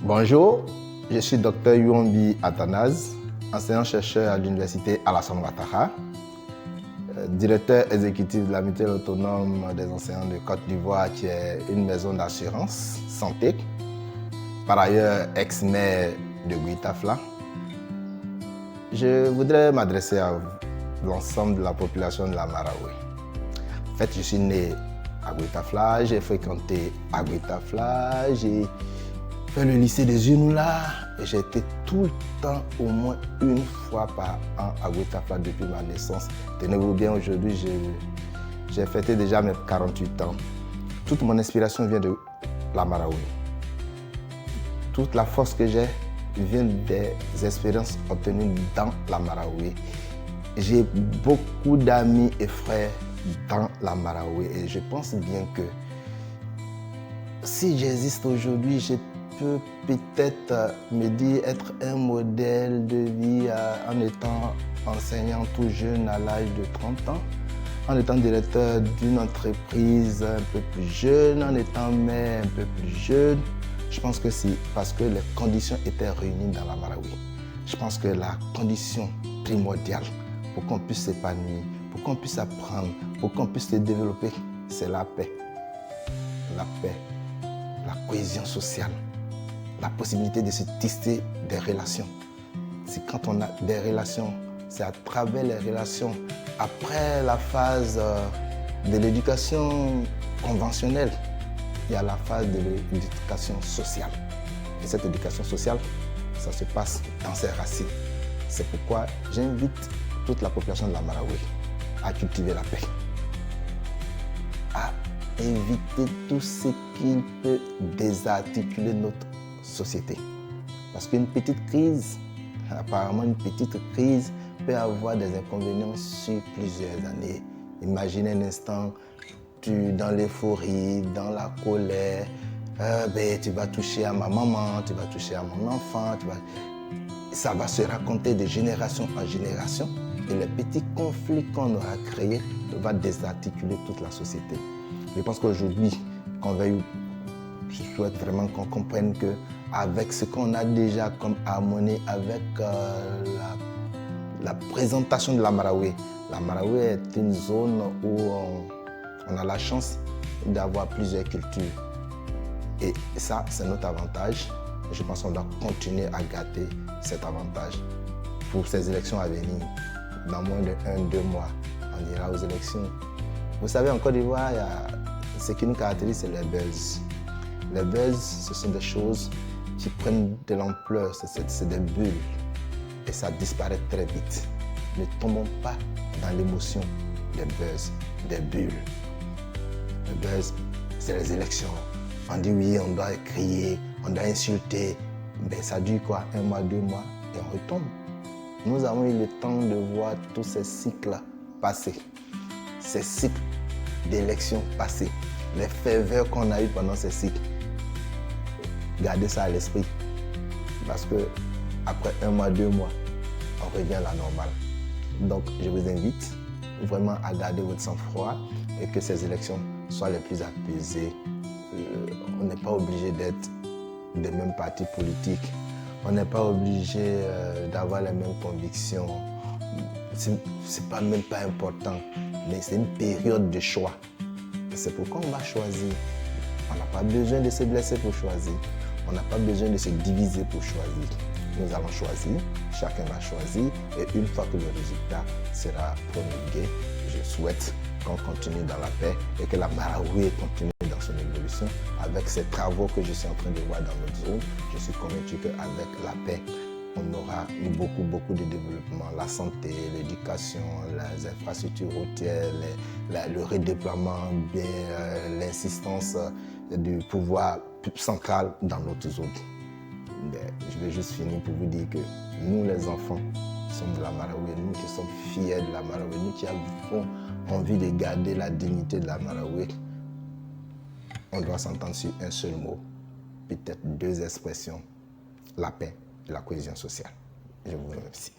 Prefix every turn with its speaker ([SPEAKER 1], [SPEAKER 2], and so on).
[SPEAKER 1] Bonjour, je suis Dr Yuombi Athanase, enseignant-chercheur à l'Université Alassane Ouattara, directeur exécutif de la Mutuelle autonome des enseignants de Côte d'Ivoire, qui est une maison d'assurance santé, par ailleurs ex-maire de Guitafla. Je voudrais m'adresser à l'ensemble de la population de la Marawi. En fait, je suis né à Guitafla, j'ai fréquenté à Guitafla, j'ai fait le lycée des Unoula et j'ai été tout le temps, au moins une fois par an à Guitafla depuis ma naissance. Tenez-vous bien, aujourd'hui, j'ai fêté déjà mes 48 ans. Toute mon inspiration vient de la Marawi. Toute la force que j'ai vient des expériences obtenues dans la Marawi. J'ai beaucoup d'amis et frères dans la Marawi et je pense bien que si j'existe aujourd'hui, je peux peut-être me dire être un modèle de vie en étant enseignant tout jeune à l'âge de 30 ans, en étant directeur d'une entreprise un peu plus jeune, en étant maire un peu plus jeune. Je pense que c'est parce que les conditions étaient réunies dans la Marawi. Je pense que la condition primordiale pour qu'on puisse s'épanouir, pour qu'on puisse apprendre, pour qu'on puisse se développer, c'est la paix. La paix, la cohésion sociale, la possibilité de se tisser des relations. C'est quand on a des relations, c'est à travers les relations, après la phase de l'éducation conventionnelle, il y a la phase de l'éducation sociale. Et cette éducation sociale, ça se passe dans ses racines. C'est pourquoi j'invite toute la population de la Marawi à cultiver la paix, à éviter tout ce qui peut désarticuler notre société. Parce qu'une petite crise, apparemment une petite crise, peut avoir des inconvénients sur plusieurs années. Imaginez un instant, dans l'euphorie, dans la colère, tu vas toucher à ma maman, tu vas toucher à mon enfant, ça va se raconter de génération en génération. Et les petits conflits qu'on aura créés vont désarticuler toute la société. Je pense qu'aujourd'hui, je souhaite vraiment qu'on comprenne qu'avec ce qu'on a déjà comme harmonie, avec la présentation de la Marawi est une zone où on a la chance d'avoir plusieurs cultures. Et ça, c'est notre avantage. Je pense qu'on doit continuer à gâter cet avantage. Pour ces élections à venir, dans moins de 1-2 mois, on ira aux élections. Vous savez, en Côte d'Ivoire, ce qui nous caractérise, c'est les buzz. Les buzz, ce sont des choses qui prennent de l'ampleur, c'est des bulles. Et ça disparaît très vite. Ne tombons pas dans l'émotion des buzz, des bulles. Le buzz, c'est les élections. On dit oui, on doit crier, on doit insulter. Ben, ça dure quoi? 1 mois, 2 mois, et on retombe. Nous avons eu le temps de voir tous ces cycles passer, ces cycles d'élections passer, les ferveurs qu'on a eues pendant ces cycles. Gardez ça à l'esprit, parce que après 1 mois, 2 mois, on revient à la normale. Donc, je vous invite vraiment à garder votre sang-froid et que ces élections soient les plus apaisées. On n'est pas obligé d'être des mêmes partis politiques. On n'est pas obligé d'avoir les mêmes convictions. C'est même pas important, mais c'est une période de choix. C'est pourquoi on va choisir. On n'a pas besoin de se blesser pour choisir. On n'a pas besoin de se diviser pour choisir. Nous allons choisir, chacun va choisir, et une fois que le résultat sera promulgué, je souhaite qu'on continue dans la paix et que la Marawi continue dans son évolution. Avec ces travaux que je suis en train de voir dans notre zone, je suis convaincu qu'avec la paix, on aura beaucoup de développement. La santé, l'éducation, les infrastructures routières, le redéploiement, l'insistance du pouvoir central dans notre zone. Je vais juste finir pour vous dire que nous, les enfants, sommes de la Marawi, nous qui sommes fiers de la Marawi, nous qui avons envie de garder la dignité de la Marawi, on doit s'entendre sur un seul mot, peut-être 2 expressions, la paix et la cohésion sociale. Je vous remercie.